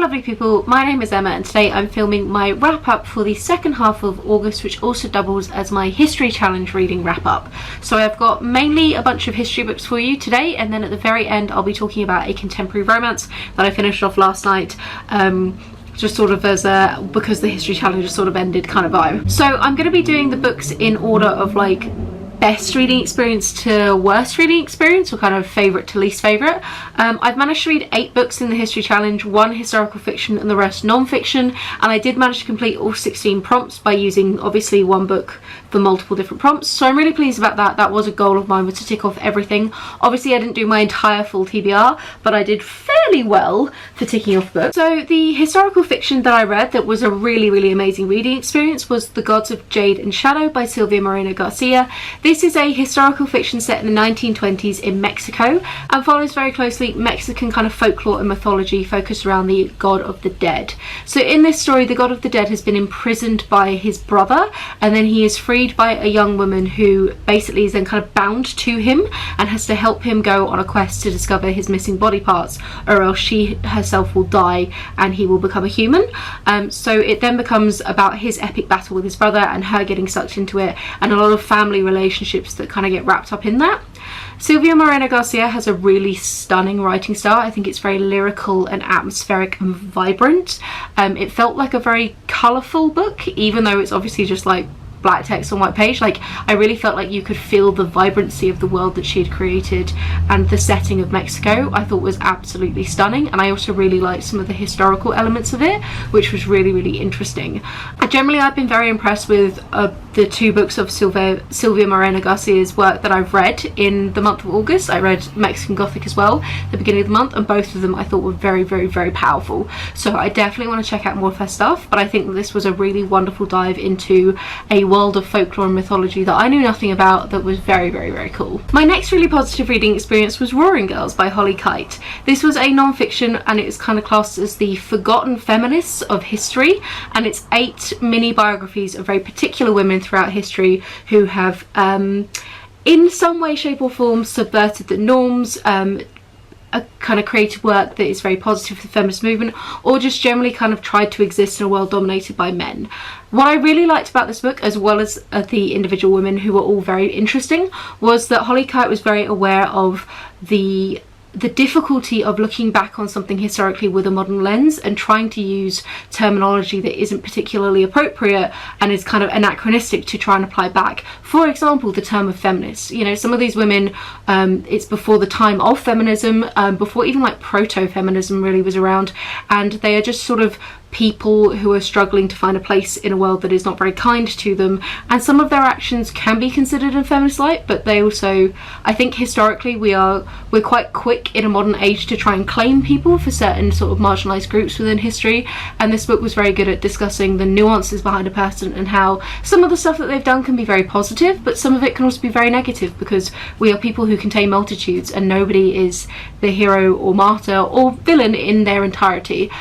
lovely people, my name is Emma and today I'm filming my wrap up for the second half of August, which also doubles as my history challenge reading wrap up. So I've got mainly a bunch of history books for you today, and then at the very end I'll be talking about a contemporary romance that I finished off last night. Just sort of as a, because the history challenge just sort of ended kind of vibe. So I'm going to be doing the books in order of like best reading experience to worst reading experience, or kind of favourite to least favourite. I've managed to read 8 books in the history challenge, 1 historical fiction and the rest non-fiction, and I did manage to complete all 16 prompts by using obviously one book for multiple different prompts, so I'm really pleased about that. That was a goal of mine, was to tick off everything. Obviously I didn't do my entire full TBR, but I did fairly well for ticking off books. So the historical fiction that I read that was a really amazing reading experience was The Gods of Jade and Shadow by Silvia Moreno-Garcia. This is a historical fiction set in the 1920s in Mexico and follows very closely Mexican kind of folklore and mythology focused around the god of the dead. So in this story, the god of the dead has been imprisoned by his brother, and then he is freed by a young woman who basically is then kind of bound to him and has to help him go on a quest to discover his missing body parts, or else she herself will die and he will become a human. So it then becomes about his epic battle with his brother and her getting sucked into it, and a lot of family relationships that kind of get wrapped up in that. Silvia Moreno-Garcia has a really stunning writing style. I think it's very lyrical and atmospheric and vibrant. It felt like a very colourful book, even though it's obviously just like black text on white page. Like, I really felt like you could feel the vibrancy of the world that she had created, and the setting of Mexico I thought was absolutely stunning, and I also really liked some of the historical elements of it, which was really interesting. Generally I've been very impressed with the 2 books of Silvia Moreno-Garcia's work that I've read in the month of August. I read Mexican Gothic as well at the beginning of the month, and both of them I thought were very powerful. So I definitely want to check out more of her stuff, but I think that this was a really wonderful dive into a world of folklore and mythology that I knew nothing about, that was very cool. My next really positive reading experience was Roaring Girls by Kyte. This was a non-fiction, and it is kind of classed as the forgotten feminists of history, and it's 8 mini biographies of very particular women throughout history who have in some way, shape or form subverted the norms, a kind of creative work that is very positive for the feminist movement, or just generally kind of tried to exist in a world dominated by men. What I really liked about this book, as well as the individual women who were all very interesting, was that Kyte was very aware of the difficulty of looking back on something historically with a modern lens and trying to use terminology that isn't particularly appropriate and is kind of anachronistic to try and apply back. For example, the term of feminists. You know, some of these women, it's before the time of feminism, before even like proto-feminism really was around, and they are just sort of people who are struggling to find a place in a world that is not very kind to them, and some of their actions can be considered in feminist light, but they also, I think historically we're quite quick in a modern age to try and claim people for certain sort of marginalised groups within history, and this book was very good at discussing the nuances behind a person and how some of the stuff that they've done can be very positive, but some of it can also be very negative, because we are people who contain multitudes and nobody is the hero or martyr or villain in their entirety.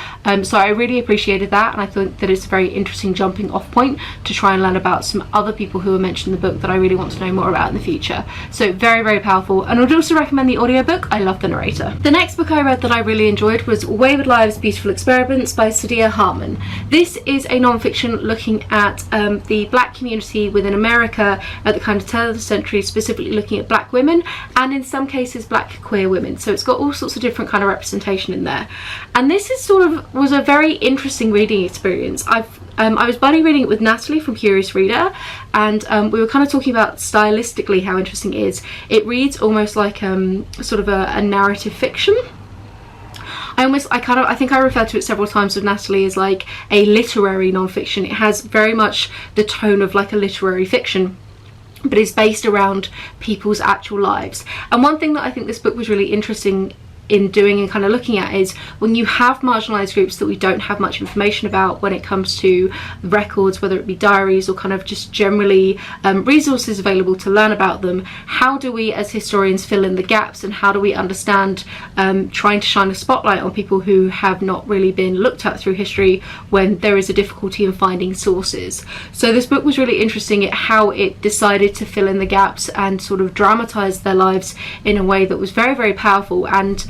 So I really appreciated that, and I think that it's a very interesting jumping off point to try and learn about some other people who are mentioned in the book that I really want to know more about in the future. So very powerful, and I would also recommend the audiobook. I love the narrator. The next book I read that I really enjoyed was Wayward Lives, Beautiful Experiments by Saidiya Hartman. This is a non-fiction looking at the black community within America at the kind of turn of the century, specifically looking at black women, and in some cases black queer women. So it's got all sorts of different kind of representation in there, and this is was a very interesting reading experience. I was buddy reading it with Natalie from Curious Reader, and we were kind of talking about stylistically how interesting it is. It reads almost like sort of a narrative fiction. I think I referred to it several times with Natalie as like a literary non-fiction. It has very much the tone of like a literary fiction, but it's based around people's actual lives. And one thing that I think this book was really interesting in doing and kind of looking at is when you have marginalised groups that we don't have much information about when it comes to records, whether it be diaries or kind of just generally resources available to learn about them, how do we as historians fill in the gaps, and how do we understand trying to shine a spotlight on people who have not really been looked at through history when there is a difficulty in finding sources. So this book was really interesting at how it decided to fill in the gaps and sort of dramatise their lives in a way that was very powerful, and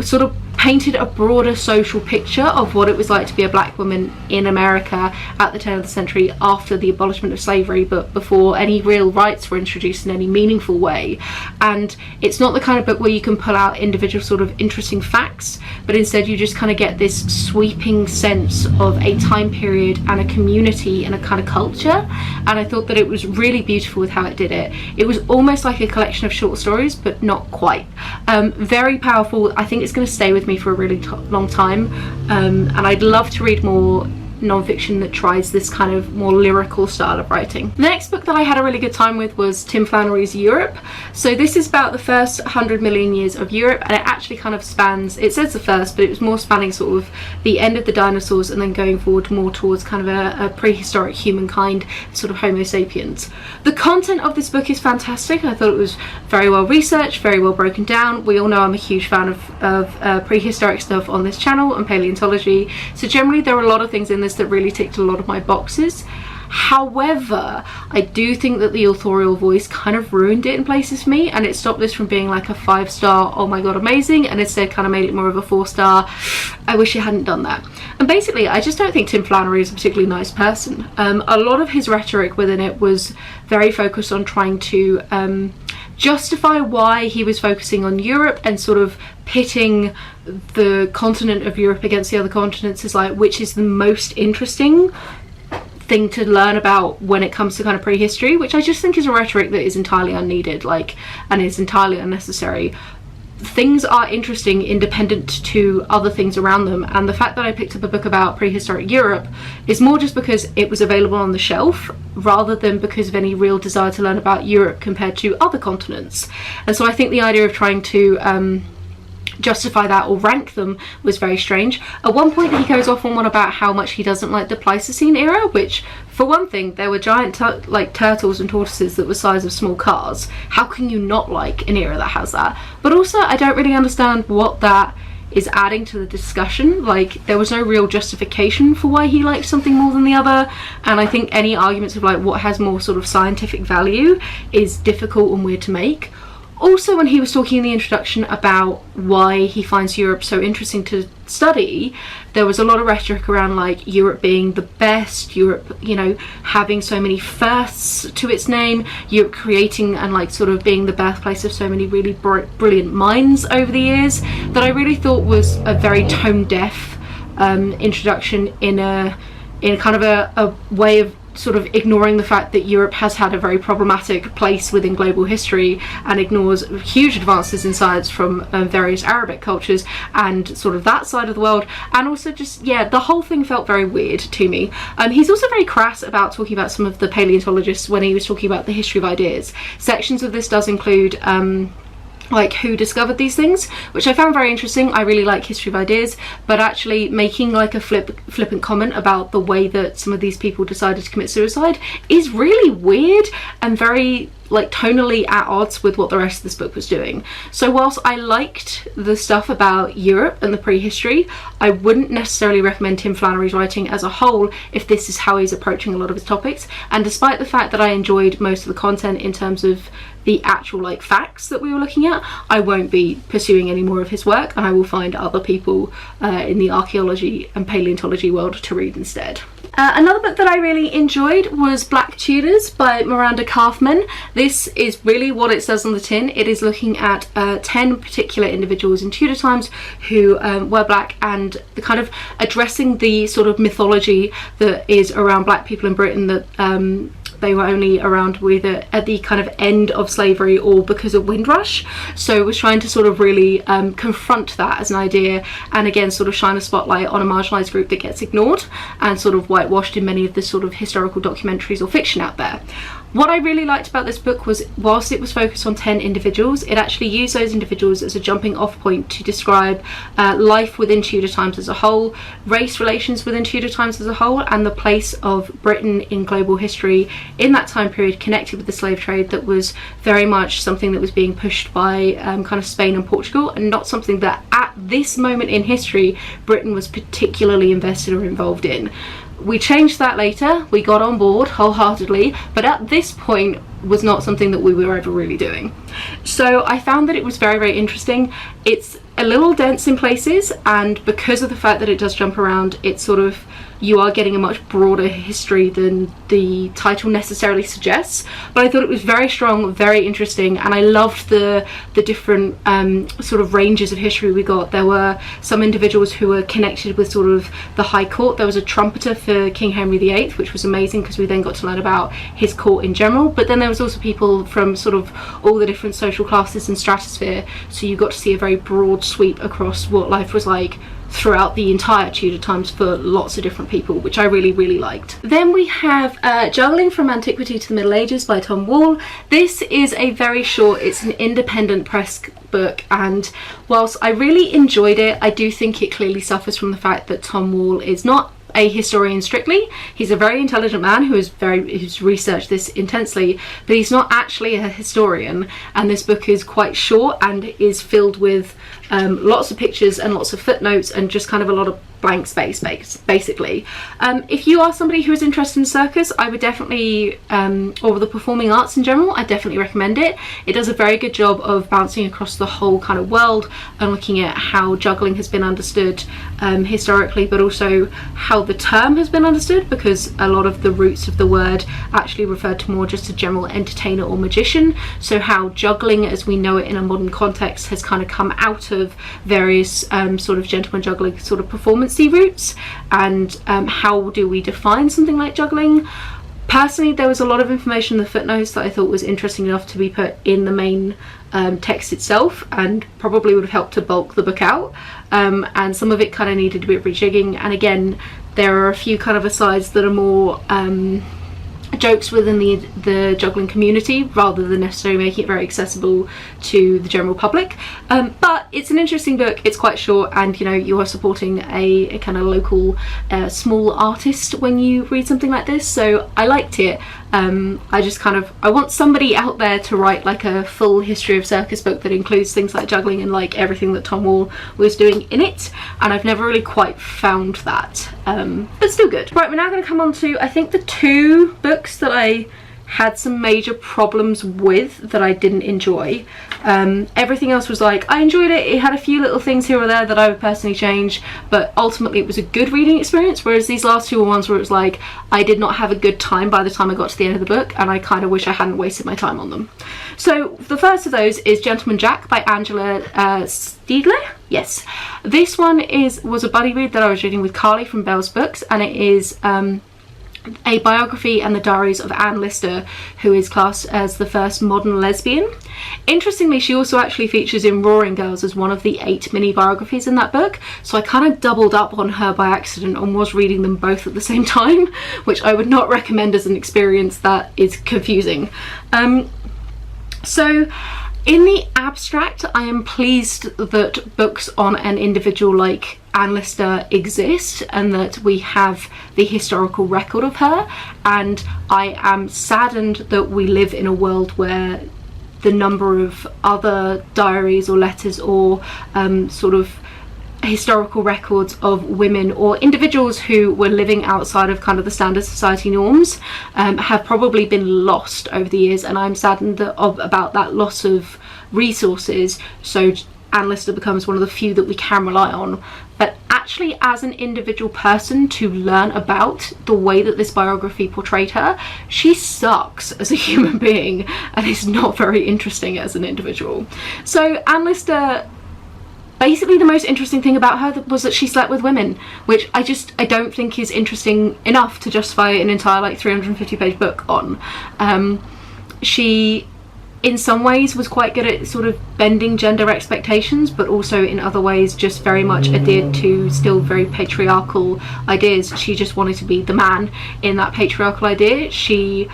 sort of painted a broader social picture of what it was like to be a black woman in America at the turn of the century, after the abolishment of slavery but before any real rights were introduced in any meaningful way. And it's not the kind of book where you can pull out individual sort of interesting facts, but instead you just kind of get this sweeping sense of a time period and a community and a kind of culture. And I thought that it was really beautiful with how it did it. It was almost like a collection of short stories, but not quite. Very powerful. I think it's going to stay with me for a really long time, and I'd love to read more non-fiction that tries this kind of more lyrical style of writing. The next book that I had a really good time with was Tim Flannery's Europe. So this is about the first 100 million years of Europe, and it actually kind of spans, it says the first, but it was more spanning sort of the end of the dinosaurs and then going forward more towards kind of a prehistoric humankind, sort of Homo sapiens. The content of this book is fantastic. I thought it was very well researched, very well broken down. We all know I'm a huge fan of prehistoric stuff on this channel and paleontology, so generally there are a lot of things in this that really ticked a lot of my boxes. However, I do think that the authorial voice kind of ruined it in places for me, and it stopped this from being like a 5-star, oh my god amazing, and instead kind of made it more of a 4-star, I wish you hadn't done that. And basically I just don't think Tim Flannery is a particularly nice person. A lot of his rhetoric within it was very focused on trying to justify why he was focusing on Europe and sort of pitting the continent of Europe against the other continents, is like, which is the most interesting thing to learn about when it comes to kind of prehistory, which I just think is a rhetoric that is entirely unneeded, like, and is entirely unnecessary. Things are interesting independent to other things around them, and the fact that I picked up a book about prehistoric Europe is more just because it was available on the shelf rather than because of any real desire to learn about Europe compared to other continents. And so I think the idea of trying to justify that or rank them was very strange. At one point he goes off on one about how much he doesn't like the Pleistocene era, which, for one thing, there were giant like turtles and tortoises that were the size of small cars. How can you not like an era that has that? But also I don't really understand what that is adding to the discussion. Like, there was no real justification for why he liked something more than the other, and I think any arguments of like what has more sort of scientific value is difficult and weird to make. Also, when he was talking in the introduction about why he finds Europe so interesting to study, there was a lot of rhetoric around like Europe being the best, Europe, you know, having so many firsts to its name, Europe creating and like sort of being the birthplace of so many really brilliant minds over the years, that I really thought was a very tone deaf introduction in a kind of a way of sort of ignoring the fact that Europe has had a very problematic place within global history and ignores huge advances in science from various Arabic cultures and sort of that side of the world. And also just, yeah, the whole thing felt very weird to me. He's also very crass about talking about some of the paleontologists when he was talking about the history of ideas. Sections of this does include like who discovered these things, which I found very interesting. I really like history of ideas, but actually making like a flippant comment about the way that some of these people decided to commit suicide is really weird and very like tonally at odds with what the rest of this book was doing. So whilst I liked the stuff about Europe and the prehistory, I wouldn't necessarily recommend Tim Flannery's writing as a whole if this is how he's approaching a lot of his topics. And despite the fact that I enjoyed most of the content in terms of the actual like facts that we were looking at, I won't be pursuing any more of his work, and I will find other people in the archaeology and paleontology world to read instead. Another book that I really enjoyed was Black Tudors by Miranda Kaufman. This is really what it says on the tin. It is looking at 10 particular individuals in Tudor times who were black, and the kind of addressing the sort of mythology that is around black people in Britain, that they were only around either at the kind of end of slavery or because of Windrush. So it was trying to sort of really confront that as an idea, and again sort of shine a spotlight on a marginalised group that gets ignored and sort of whitewashed in many of the sort of historical documentaries or fiction out there. What I really liked about this book was, whilst it was focused on 10 individuals, it actually used those individuals as a jumping off point to describe life within Tudor times as a whole, race relations within Tudor times as a whole, and the place of Britain in global history in that time period connected with the slave trade that was very much something that was being pushed by kind of Spain and Portugal, and not something that at this moment in history Britain was particularly invested or involved in. We changed that later, we got on board wholeheartedly, but at this point was not something that we were ever really doing. So I found that it was very, very interesting. It's a little dense in places, and because of the fact that it does jump around, it's sort of, you are getting a much broader history than the title necessarily suggests. But I thought it was very strong, very interesting, and I loved the different sort of ranges of history we got. There were some individuals who were connected with sort of the High Court. There was a trumpeter for King Henry VIII, which was amazing because we then got to learn about his court in general. But then there was also people from sort of all the different social classes and stratosphere, so you got to see a very broad sweep across what life was like throughout the entire Tudor times for lots of different people, which I really, really liked. Then we have Juggling from Antiquity to the Middle Ages by Thom Wall. This is a very short, it's an independent press book, and whilst I really enjoyed it, I do think it clearly suffers from the fact that Thom Wall is not a historian strictly. He's a very intelligent man who's researched this intensely, but he's not actually a historian, and this book is quite short and is filled with lots of pictures and lots of footnotes and just kind of a lot of blank space basically. If you are somebody who is interested in circus, I would definitely, or the performing arts in general, I definitely recommend it. It does a very good job of bouncing across the whole kind of world and looking at how juggling has been understood historically, but also how the term has been understood, because a lot of the roots of the word actually referred to more just a general entertainer or magician. So how juggling as we know it in a modern context has kind of come out of various sort of gentleman juggling sort of performance roots, and how do we define something like juggling. Personally, there was a lot of information in the footnotes that I thought was interesting enough to be put in the main text itself, and probably would have helped to bulk the book out, and some of it kind of needed a bit of rejigging. And again, there are a few kind of asides that are more jokes within the juggling community rather than necessarily making it very accessible to the general public, but it's an interesting book. It's quite short, and you know, you are supporting a kind of local small artist when you read something like this, so I liked it. I want somebody out there to write like a full history of circus book that includes things like juggling and like everything that Thom Wall was doing in it, and I've never really quite found that, but still good. Right, we're now going to come on to, I think, the two books that I had some major problems with that I didn't enjoy. Everything else was like, I enjoyed it. It had a few little things here or there that I would personally change, but ultimately it was a good reading experience, whereas these last two were ones where it was like, I did not have a good time by the time I got to the end of the book, and I kind of wish I hadn't wasted my time on them. So the first of those is Gentleman Jack by Angela Steidele. Yes, this one was a buddy read that I was reading with Carly from Bell's Books, and it is a biography and the diaries of Anne Lister, who is classed as the first modern lesbian. Interestingly, she also actually features in Roaring Girls as one of the 8 mini biographies in that book, so I kind of doubled up on her by accident and was reading them both at the same time, which I would not recommend as an experience. That is confusing. So in the abstract, I am pleased that books on an individual like Anne Lister exist and that we have the historical record of her, and I am saddened that we live in a world where the number of other diaries or letters or sort of historical records of women or individuals who were living outside of kind of the standard society norms have probably been lost over the years, and I'm saddened about that loss of resources. So Anne Lister becomes one of the few that we can rely on. But actually, as an individual person, to learn about the way that this biography portrayed her, she sucks as a human being and is not very interesting as an individual. So Anne Lister, basically the most interesting thing about her was that she slept with women, which I don't think is interesting enough to justify an entire like 350-page book on. She in some ways was quite good at sort of bending gender expectations, but also in other ways just very much adhered to still very patriarchal ideas. She just wanted to be the man in that patriarchal idea. She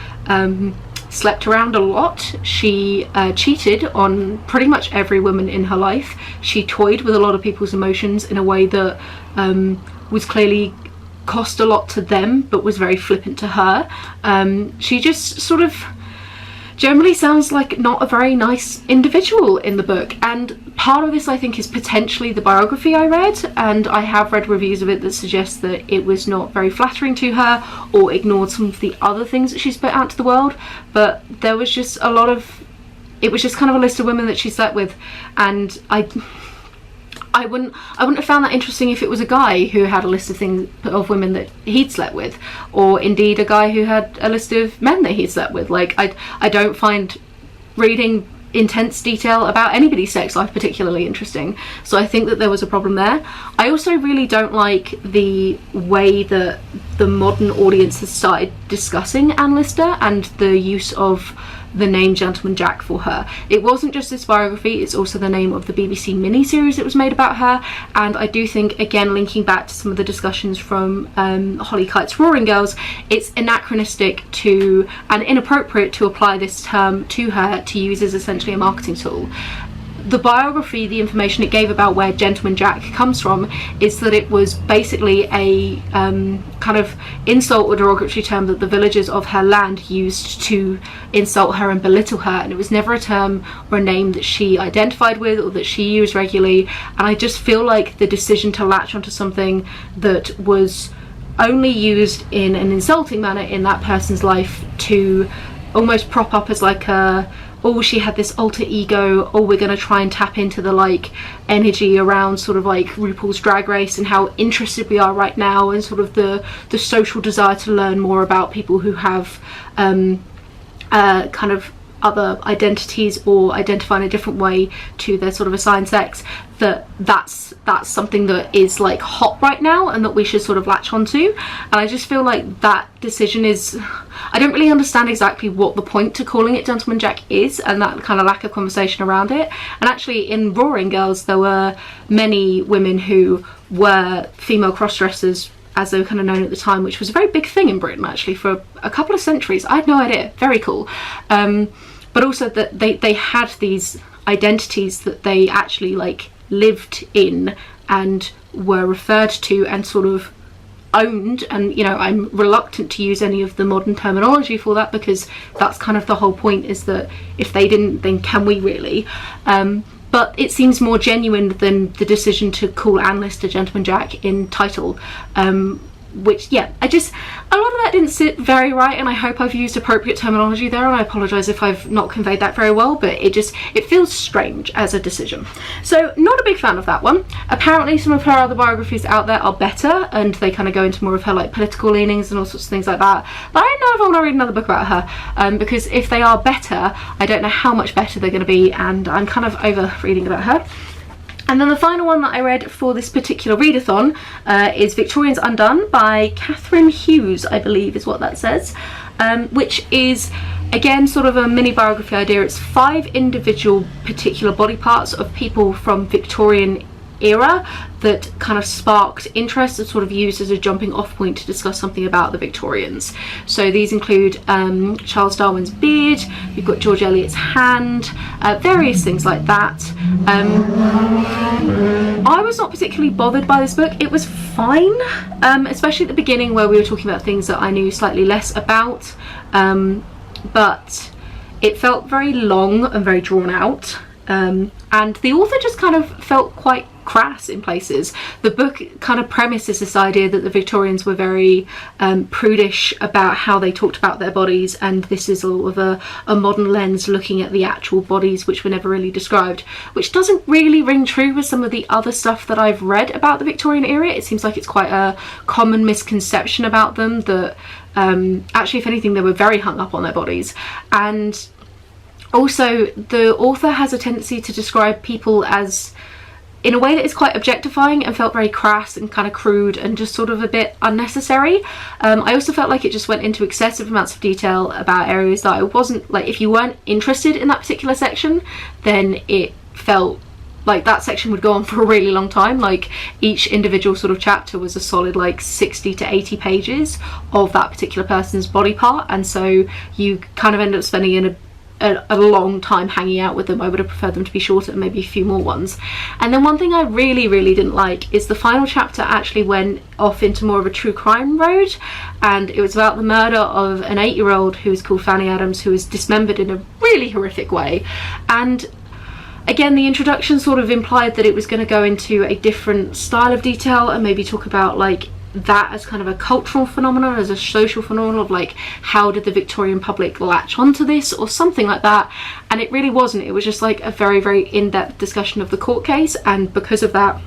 slept around a lot. She cheated on pretty much every woman in her life. She toyed with a lot of people's emotions in a way that was clearly cost a lot to them but was very flippant to her. She just sort of generally sounds like not a very nice individual in the book, and part of this I think is potentially the biography I read, and I have read reviews of it that suggest that it was not very flattering to her or ignored some of the other things that she's put out to the world. But there was just a lot of, it was just kind of a list of women that she slept with, and I I wouldn't have found that interesting if it was a guy who had a list of things, of women that he'd slept with, or indeed a guy who had a list of men that he'd slept with. Like, I don't find reading intense detail about anybody's sex life particularly interesting, so I think that there was a problem there. I also really don't like the way that the modern audience has started discussing Anne Lister and the use of the name Gentleman Jack for her. It wasn't just this biography, it's also the name of the BBC miniseries that was made about her, and I do think, again linking back to some of the discussions from Holly Kyte's Roaring Girls, it's anachronistic to and inappropriate to apply this term to her to use as essentially a marketing tool. The biography, the information it gave about where Gentleman Jack comes from, is that it was basically a kind of insult or derogatory term that the villagers of her land used to insult her and belittle her, and it was never a term or a name that she identified with or that she used regularly. And I just feel like the decision to latch onto something that was only used in an insulting manner in that person's life to almost prop up as like a, oh, she had this alter ego, or we're going to try and tap into the like energy around sort of like RuPaul's Drag Race and how interested we are right now, and sort of the social desire to learn more about people who have kind of other identities or identify in a different way to their sort of assigned sex, that's something that is like hot right now and that we should sort of latch onto. And I just feel like that decision is, I don't really understand exactly what the point to calling it Gentleman Jack is, and that kind of lack of conversation around it. And actually in Roaring Girls there were many women who were female cross-dressers, as they were kind of known at the time, which was a very big thing in Britain actually for a couple of centuries. I had no idea. Very cool. But also that they had these identities that they actually like lived in and were referred to and sort of owned. And you know, I'm reluctant to use any of the modern terminology for that, because that's kind of the whole point, is that if they didn't, then can we really? But it seems more genuine than the decision to call Anne Lister Gentleman Jack in title, which, yeah, a lot of that didn't sit very right, and I hope I've used appropriate terminology there, and I apologise if I've not conveyed that very well, but it feels strange as a decision. So not a big fan of that one. Apparently some of her other biographies out there are better, and they kind of go into more of her like political leanings and all sorts of things like that, but I don't know if I want to read another book about her, because if they are better, I don't know how much better they're going to be, and I'm kind of over reading about her. And then the final one that I read for this particular readathon is Victorians Undone by Kathryn Hughes, I believe is what that says, which is again sort of a mini biography idea. It's 5 individual particular body parts of people from Victorian era that kind of sparked interest and sort of used as a jumping off point to discuss something about the Victorians. So these include Charles Darwin's beard, you've got George Eliot's hand, various things like that. I was not particularly bothered by this book. It was fine, especially at the beginning where we were talking about things that I knew slightly less about, but it felt very long and very drawn out, and the author just kind of felt quite crass in places. The book kind of premises this idea that the Victorians were very prudish about how they talked about their bodies, and this is all of a modern lens looking at the actual bodies which were never really described, which doesn't really ring true with some of the other stuff that I've read about the Victorian era. It seems like it's quite a common misconception about them that actually, if anything, they were very hung up on their bodies. And also the author has a tendency to describe people as, in a way that is quite objectifying and felt very crass and kind of crude and just sort of a bit unnecessary. I also felt like it just went into excessive amounts of detail about areas that I wasn't, like, if you weren't interested in that particular section, then it felt like that section would go on for a really long time. Like each individual sort of chapter was a solid like 60 to 80 pages of that particular person's body part, and so you kind of end up spending a long time hanging out with them. I would have preferred them to be shorter and maybe a few more ones. And then one thing I really didn't like is the final chapter actually went off into more of a true crime road, and it was about the murder of an 8-year-old who was called Fanny Adams, who was dismembered in a really horrific way. And again, the introduction sort of implied that it was going to go into a different style of detail and maybe talk about like that as kind of a cultural phenomenon, as a social phenomenon of like how did the Victorian public latch onto this or something like that, and it really wasn't. It was just like a very in-depth discussion of the court case, and because of that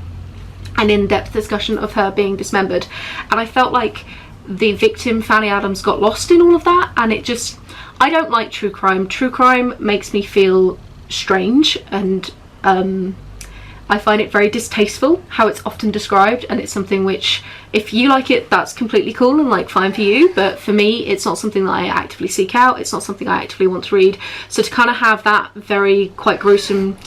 an in-depth discussion of her being dismembered, and I felt like the victim, Fanny Adams, got lost in all of that, and it just, I don't like true crime. True crime makes me feel strange, and I find it very distasteful how it's often described, and it's something which, if you like it, that's completely cool and like fine for you, but for me it's not something that I actively seek out. It's not something I actively want to read. So to kind of have that very quite gruesome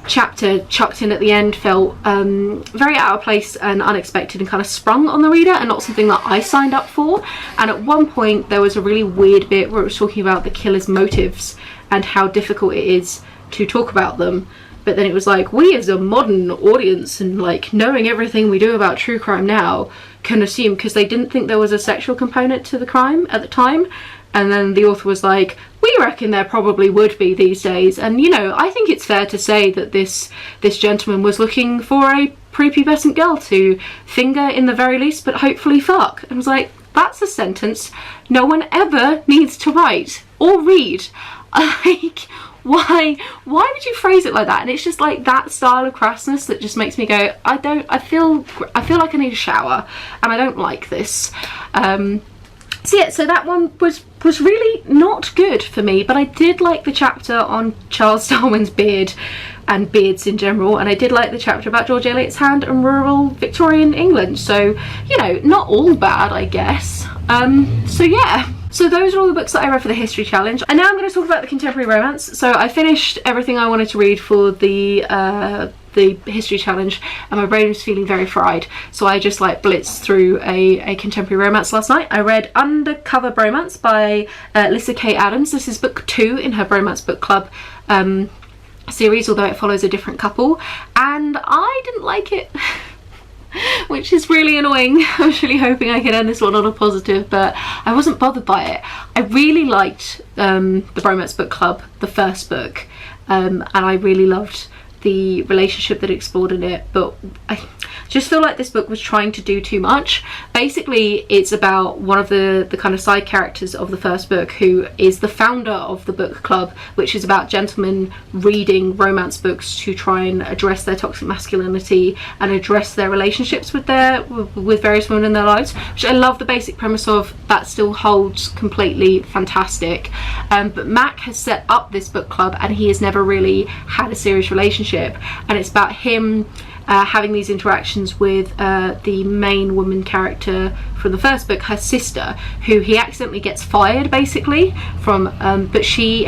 chapter chucked in at the end felt very out of place and unexpected, and kind of sprung on the reader, and not something that I signed up for. And at one point there was a really weird bit where it was talking about the killer's motives and how difficult it is to talk about them, but then it was like, we as a modern audience and like knowing everything we do about true crime now can assume, because they didn't think there was a sexual component to the crime at the time, and then the author was like, we reckon there probably would be these days. And you know, I think it's fair to say that this gentleman was looking for a prepubescent girl to finger in the very least, but hopefully fuck. And I was like, that's a sentence no one ever needs to write or read. Like, why would you phrase it like that? And it's just like that style of crassness that just makes me go, I feel like I need a shower, and I don't like this. So yeah, so that one was really not good for me, but I did like the chapter on Charles Darwin's beard and beards in general, and I did like the chapter about George Eliot's hand and rural Victorian England. So, you know, not all bad, I guess. So yeah. So those are all the books that I read for the History Challenge. And now I'm going to talk about the contemporary romance. So I finished everything I wanted to read for the History Challenge, and my brain was feeling very fried. So I just like blitzed through a contemporary romance last night. I read Undercover Bromance by Lyssa Kay Adams. This is book 2 in her Bromance Book Club series, although it follows a different couple. And I didn't like it. Which is really annoying. I was really hoping I could end this one on a positive, but I wasn't bothered by it. I really liked the Bromance Book Club, the first book, and I really loved the relationship that explored in it, but I just feel like this book was trying to do too much. Basically, it's about one of the kind of side characters of the first book, who is the founder of the book club, which is about gentlemen reading romance books to try and address their toxic masculinity and address their relationships with various women in their lives, which I love the basic premise of. That still holds completely fantastic. But Mac has set up this book club, and he has never really had a serious relationship, and it's about him having these interactions with the main woman character from the first book, her sister, who he accidentally gets fired basically from, but she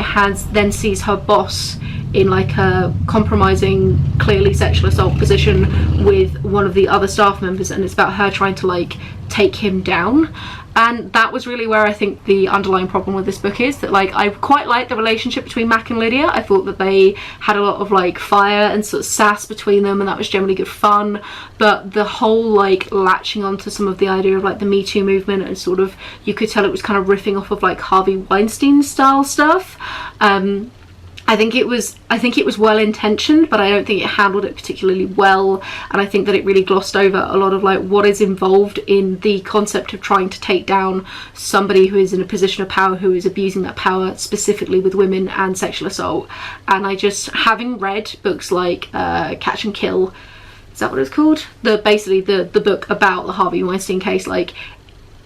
then sees her boss in like a compromising, clearly sexual assault position with one of the other staff members, and it's about her trying to like take him down. And that was really where I think the underlying problem with this book is, that like I quite liked the relationship between Mac and Lydia. I thought that they had a lot of like fire and sort of sass between them, and that was generally good fun. But the whole like latching onto some of the idea of like the Me Too movement, and sort of, you could tell it was kind of riffing off of like Harvey Weinstein style stuff. I think it was well intentioned, but I don't think it handled it particularly well, and I think that it really glossed over a lot of like what is involved in the concept of trying to take down somebody who is in a position of power, who is abusing that power, specifically with women and sexual assault. And I just, having read books like Catch and Kill, is that what it's called? Basically the book about the Harvey Weinstein case, like,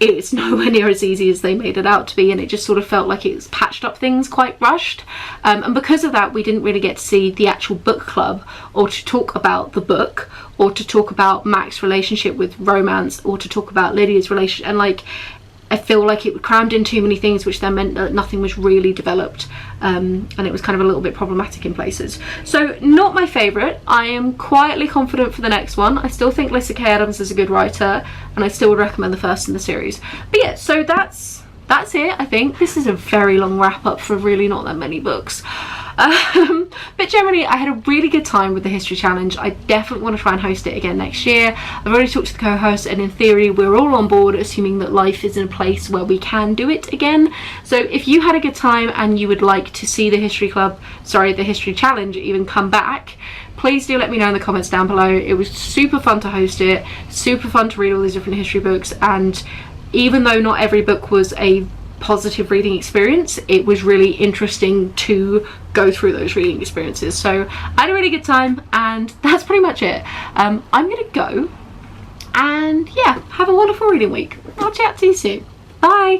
it's nowhere near as easy as they made it out to be, and it just sort of felt like it's patched up things quite rushed, and because of that we didn't really get to see the actual book club, or to talk about the book, or to talk about Mac's relationship with romance, or to talk about Lydia's relationship. And like, I feel like it crammed in too many things, which then meant that nothing was really developed, and it was kind of a little bit problematic in places. So not my favourite. I am quietly confident for the next one. I still think Lyssa Kay Adams is a good writer, and I still would recommend the first in the series. But yeah, so that's it. I think this is a very long wrap up for really not that many books. But generally I had a really good time with the History Challenge. I definitely want to try and host it again next year. I've already talked to the co-hosts, and in theory we're all on board, assuming that life is in a place where we can do it again. So if you had a good time and you would like to see the History Challenge even come back, please do let me know in the comments down below. It was super fun to host it, super fun to read all these different history books, and even though not every book was a positive reading experience, it was really interesting to go through those reading experiences. So I had a really good time, and that's pretty much it. I'm gonna go And yeah, have a wonderful reading week. I'll chat to you soon. Bye!